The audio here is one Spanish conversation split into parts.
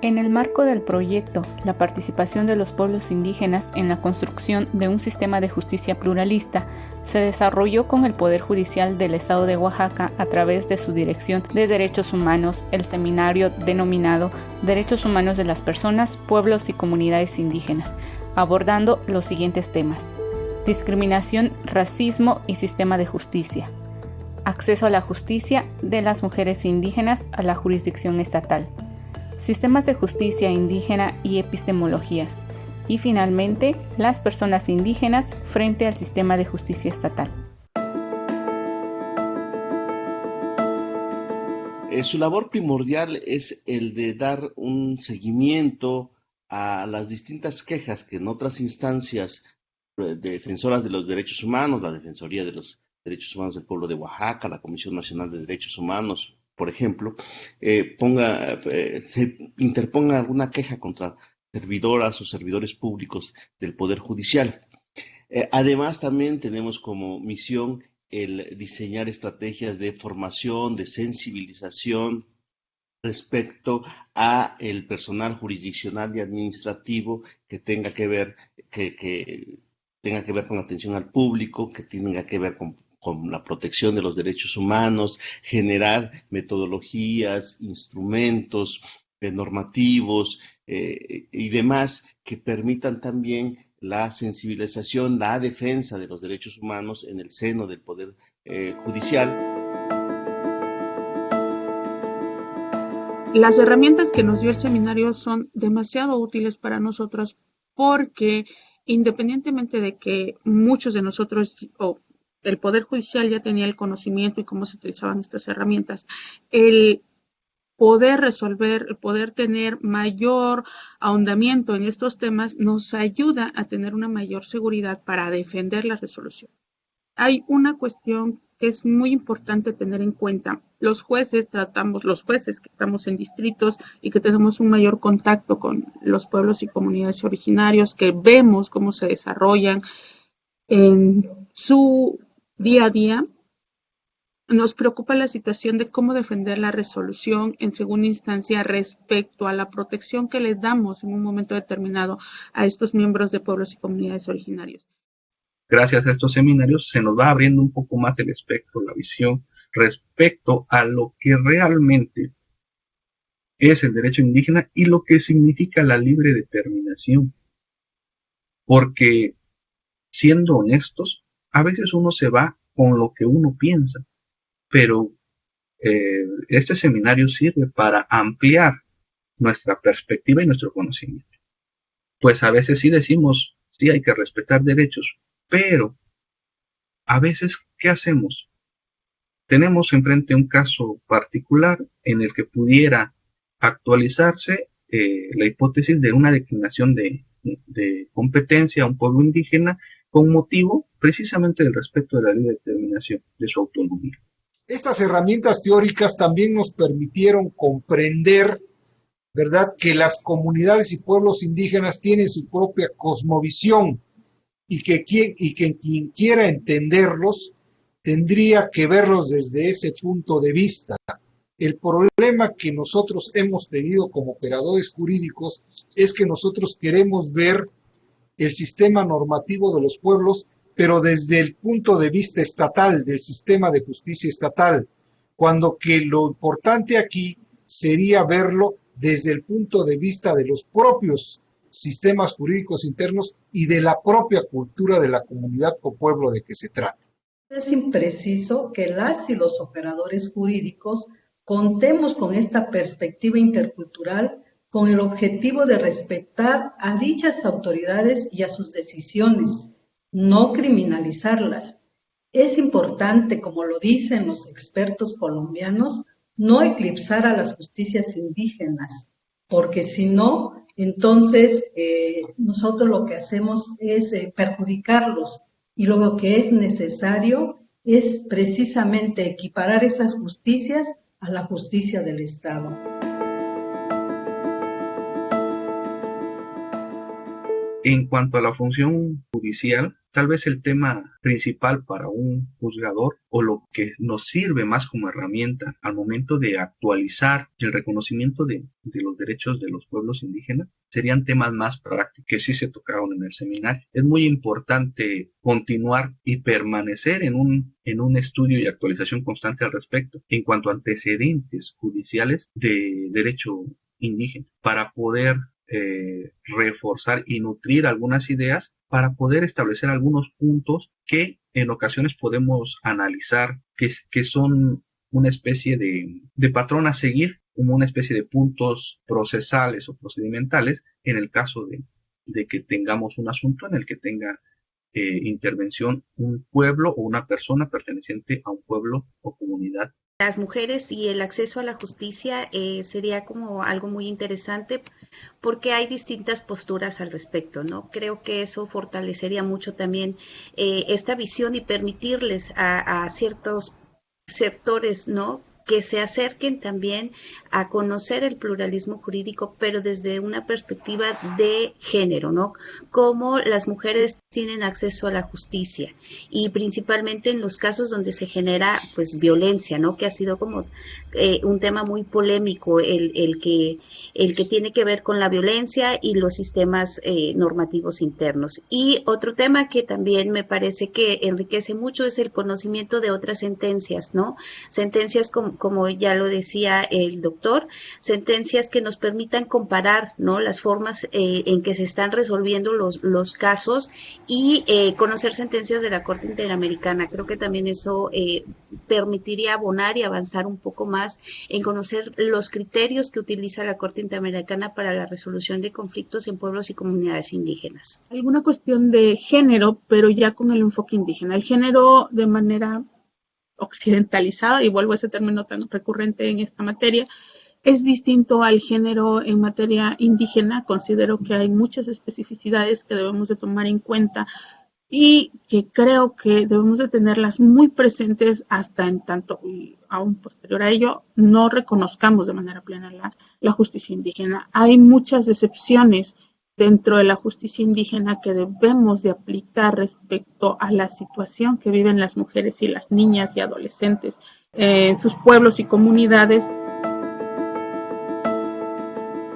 En el marco del proyecto La participación de los pueblos indígenas en la construcción de un sistema de justicia pluralista, se desarrolló con el Poder Judicial del Estado de Oaxaca a través de su Dirección de Derechos Humanos el seminario denominado Derechos Humanos de las Personas, Pueblos y Comunidades Indígenas, abordando los siguientes temas: discriminación, racismo y sistema de justicia, acceso a la justicia de las mujeres indígenas a la jurisdicción estatal, sistemas de justicia indígena y epistemologías, y finalmente, las personas indígenas frente al sistema de justicia estatal. Su labor primordial es el de dar un seguimiento a las distintas quejas que en otras instancias defensoras de los derechos humanos, la Defensoría de los Derechos Humanos del Pueblo de Oaxaca, la Comisión Nacional de Derechos Humanos, por ejemplo, se interponga alguna queja contra servidoras o servidores públicos del Poder Judicial. Además, también tenemos como misión el diseñar estrategias de formación, de sensibilización respecto a el personal jurisdiccional y administrativo que tenga que ver con atención al público, que tenga que ver con la protección de los derechos humanos, generar metodologías, instrumentos normativos y demás que permitan también la sensibilización, la defensa de los derechos humanos en el seno del Poder Judicial. Las herramientas que nos dio el seminario son demasiado útiles para nosotros porque independientemente de que muchos de nosotros o el Poder Judicial ya tenía el conocimiento y cómo se utilizaban estas herramientas, el poder resolver, el poder tener mayor ahondamiento en estos temas nos ayuda a tener una mayor seguridad para defender la resolución. Hay una cuestión que es muy importante tener en cuenta. Los jueces que estamos en distritos y que tenemos un mayor contacto con los pueblos y comunidades originarios, que vemos cómo se desarrollan en su día a día, nos preocupa la situación de cómo defender la resolución en segunda instancia respecto a la protección que le damos en un momento determinado a estos miembros de pueblos y comunidades originarios. Gracias a estos seminarios se nos va abriendo un poco más el espectro, la visión respecto a lo que realmente es el derecho indígena y lo que significa la libre determinación. Porque, siendo honestos, a veces uno se va con lo que uno piensa, pero este seminario sirve para ampliar nuestra perspectiva y nuestro conocimiento. Pues a veces sí decimos, sí hay que respetar derechos, pero a veces, ¿qué hacemos? Tenemos enfrente un caso particular en el que pudiera actualizarse la hipótesis de una declinación de competencia a un pueblo indígena con motivo precisamente del respeto de la libre determinación de su autonomía. Estas herramientas teóricas también nos permitieron comprender, ¿verdad?, que las comunidades y pueblos indígenas tienen su propia cosmovisión y que quien quiera entenderlos tendría que verlos desde ese punto de vista. El problema que nosotros hemos tenido como operadores jurídicos es que nosotros queremos ver el sistema normativo de los pueblos, pero desde el punto de vista estatal, del sistema de justicia estatal, cuando que lo importante aquí sería verlo desde el punto de vista de los propios sistemas jurídicos internos y de la propia cultura de la comunidad o pueblo de que se trata. Es impreciso que las y los operadores jurídicos contemos con esta perspectiva intercultural con el objetivo de respetar a dichas autoridades y a sus decisiones, no criminalizarlas. Es importante, como lo dicen los expertos colombianos, no eclipsar a las justicias indígenas, porque si no, entonces nosotros lo que hacemos es perjudicarlos, y lo que es necesario es precisamente equiparar esas justicias a la justicia del Estado. En cuanto a la función judicial, Tal vez el tema principal para un juzgador o lo que nos sirve más como herramienta al momento de actualizar el reconocimiento de los derechos de los pueblos indígenas serían temas más prácticos que sí se tocaron en el seminario. Es muy importante continuar y permanecer en un estudio y actualización constante al respecto en cuanto a antecedentes judiciales de derecho indígena para poder reforzar y nutrir algunas ideas para poder establecer algunos puntos que en ocasiones podemos analizar que son una especie de patrón a seguir, como una especie de puntos procesales o procedimentales en el caso de que tengamos un asunto en el que tenga intervención un pueblo o una persona perteneciente a un pueblo o comunidad. Las mujeres y el acceso a la justicia sería como algo muy interesante porque hay distintas posturas al respecto, ¿no? Creo que eso fortalecería mucho también esta visión y permitirles a ciertos sectores, ¿no?, que se acerquen también a conocer el pluralismo jurídico, pero desde una perspectiva de género, ¿no? Cómo las mujeres tienen acceso a la justicia y principalmente en los casos donde se genera pues violencia, ¿no? Que ha sido como un tema muy polémico el que tiene que ver con la violencia y los sistemas normativos internos. Y otro tema que también me parece que enriquece mucho es el conocimiento de otras sentencias, ¿no? Sentencias como ya lo decía el doctor, sentencias que nos permitan comparar, ¿no?, las formas en que se están resolviendo los casos y conocer sentencias de la Corte Interamericana. Creo que también eso permitiría abonar y avanzar un poco más en conocer los criterios que utiliza la Corte Interamericana para la resolución de conflictos en pueblos y comunidades indígenas. Alguna cuestión de género, pero ya con el enfoque indígena. El género de manera occidentalizada, y vuelvo a ese término tan recurrente en esta materia, es distinto al género en materia indígena. Considero que hay muchas especificidades que debemos de tomar en cuenta y que creo que debemos de tenerlas muy presentes hasta en tanto, y aún posterior a ello, no reconozcamos de manera plena la justicia indígena. Hay muchas excepciones dentro de la justicia indígena que debemos de aplicar respecto a la situación que viven las mujeres y las niñas y adolescentes en sus pueblos y comunidades.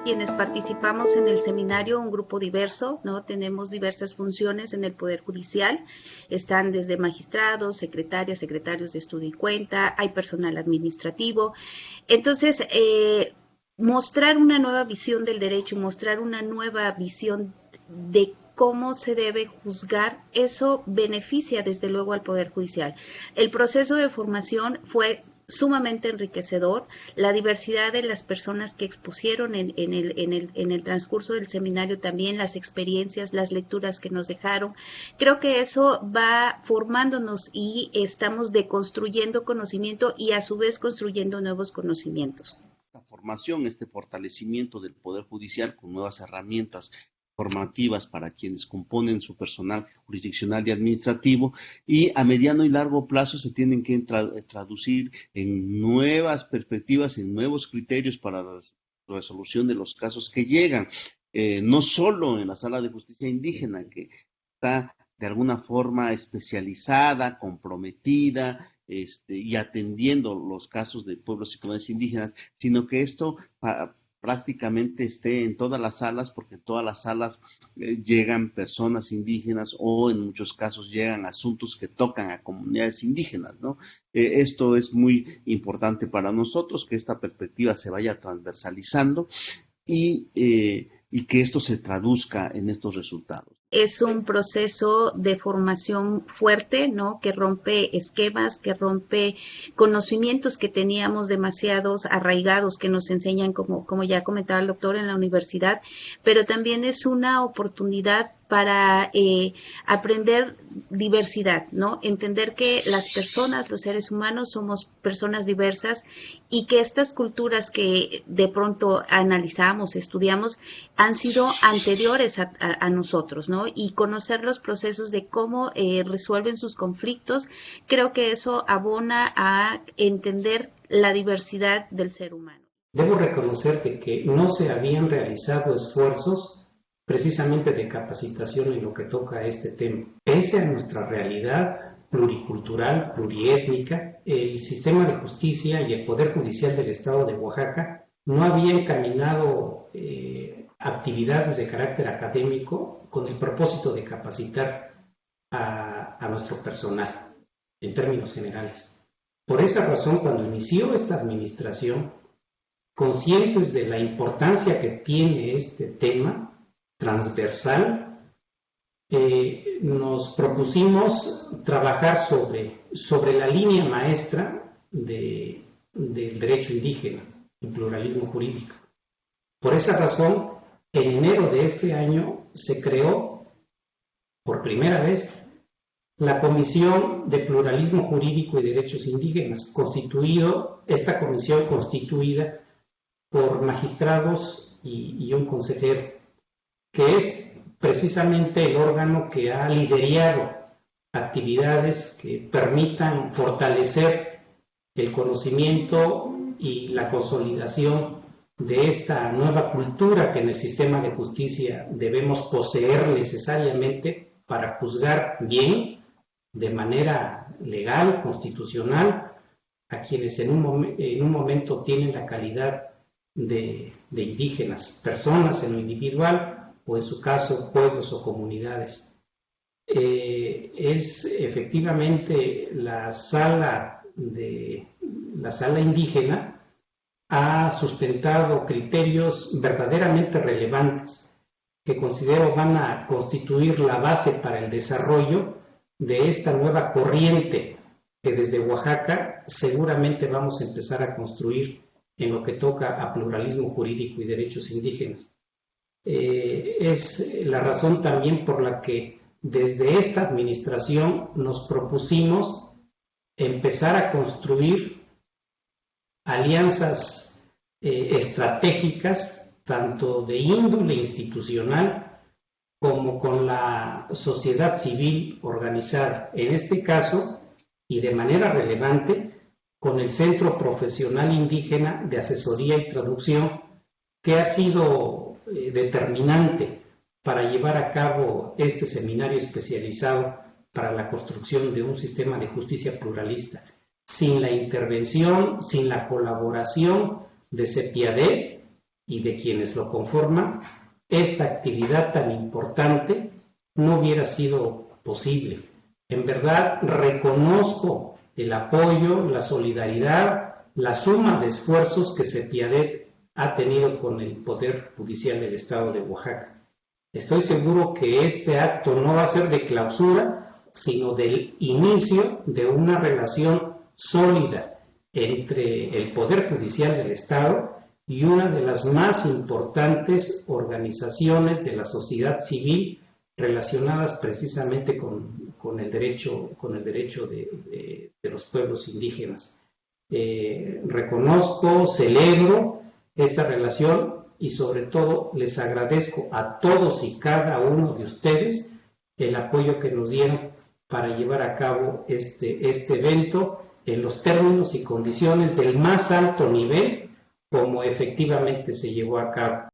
Quienes participamos en el seminario, un grupo diverso, ¿no? Tenemos diversas funciones en el Poder Judicial, están desde magistrados, secretarias, secretarios de estudio y cuenta, hay personal administrativo. Entonces, mostrar una nueva visión del derecho, mostrar una nueva visión de cómo se debe juzgar, eso beneficia desde luego al Poder Judicial. El proceso de formación fue sumamente enriquecedor, la diversidad de las personas que expusieron en el transcurso del seminario también, las experiencias, las lecturas que nos dejaron, creo que eso va formándonos y estamos deconstruyendo conocimiento y a su vez construyendo nuevos conocimientos. Esta formación, este fortalecimiento del Poder Judicial con nuevas herramientas formativas para quienes componen su personal jurisdiccional y administrativo, y a mediano y largo plazo se tienen que traducir en nuevas perspectivas, en nuevos criterios para la resolución de los casos que llegan, no solo en la Sala de Justicia Indígena, que está de alguna forma especializada, comprometida, y atendiendo los casos de pueblos y comunidades indígenas, sino que esto prácticamente esté en todas las salas, porque en todas las salas llegan personas indígenas o en muchos casos llegan asuntos que tocan a comunidades indígenas, ¿no? Esto es muy importante para nosotros, que esta perspectiva se vaya transversalizando y que esto se traduzca en estos resultados. Es un proceso de formación fuerte, ¿no?, que rompe esquemas, que rompe conocimientos que teníamos demasiados arraigados, que nos enseñan, como ya comentaba el doctor, en la universidad, pero también es una oportunidad para aprender diversidad, ¿no? Entender que las personas, los seres humanos, somos personas diversas y que estas culturas que de pronto analizamos, estudiamos, han sido anteriores a nosotros, ¿no? Y conocer los procesos de cómo resuelven sus conflictos, creo que eso abona a entender la diversidad del ser humano. Debo reconocer de que no se habían realizado esfuerzos precisamente de capacitación en lo que toca a este tema. Pese a nuestra realidad pluricultural, pluriétnica, el sistema de justicia y el Poder Judicial del Estado de Oaxaca no había encaminado actividades de carácter académico con el propósito de capacitar a nuestro personal, en términos generales. Por esa razón, cuando inició esta administración, conscientes de la importancia que tiene este tema transversal, nos propusimos trabajar sobre la línea maestra del derecho indígena, el pluralismo jurídico. Por esa razón, en enero de este año se creó por primera vez la Comisión de Pluralismo Jurídico y Derechos Indígenas, esta comisión constituida por magistrados y un consejero, que es precisamente el órgano que ha liderado actividades que permitan fortalecer el conocimiento y la consolidación de esta nueva cultura que en el sistema de justicia debemos poseer necesariamente para juzgar bien, de manera legal, constitucional, a quienes en un momento tienen la calidad de indígenas, personas en lo individual o en su caso pueblos o comunidades. Es efectivamente la sala indígena ha sustentado criterios verdaderamente relevantes que considero van a constituir la base para el desarrollo de esta nueva corriente que desde Oaxaca seguramente vamos a empezar a construir en lo que toca a pluralismo jurídico y derechos indígenas. Es la razón también por la que desde esta administración nos propusimos empezar a construir alianzas estratégicas, tanto de índole institucional como con la sociedad civil organizada, en este caso, y de manera relevante, con el Centro Profesional Indígena de Asesoría y Traducción, que ha sido determinante para llevar a cabo este seminario especializado para la construcción de un sistema de justicia pluralista. Sin la intervención, sin la colaboración de CEPIADET y de quienes lo conforman, esta actividad tan importante no hubiera sido posible. En verdad, reconozco el apoyo, la solidaridad, la suma de esfuerzos que CEPIADET ha tenido con el Poder Judicial del Estado de Oaxaca. Estoy seguro que este acto no va a ser de clausura, sino del inicio de una relación sólida entre el Poder Judicial del Estado y una de las más importantes organizaciones de la sociedad civil relacionadas precisamente con el derecho de los pueblos indígenas. Reconozco, celebro esta relación y sobre todo les agradezco a todos y cada uno de ustedes el apoyo que nos dieron para llevar a cabo este evento en los términos y condiciones del más alto nivel como efectivamente se llevó a cabo.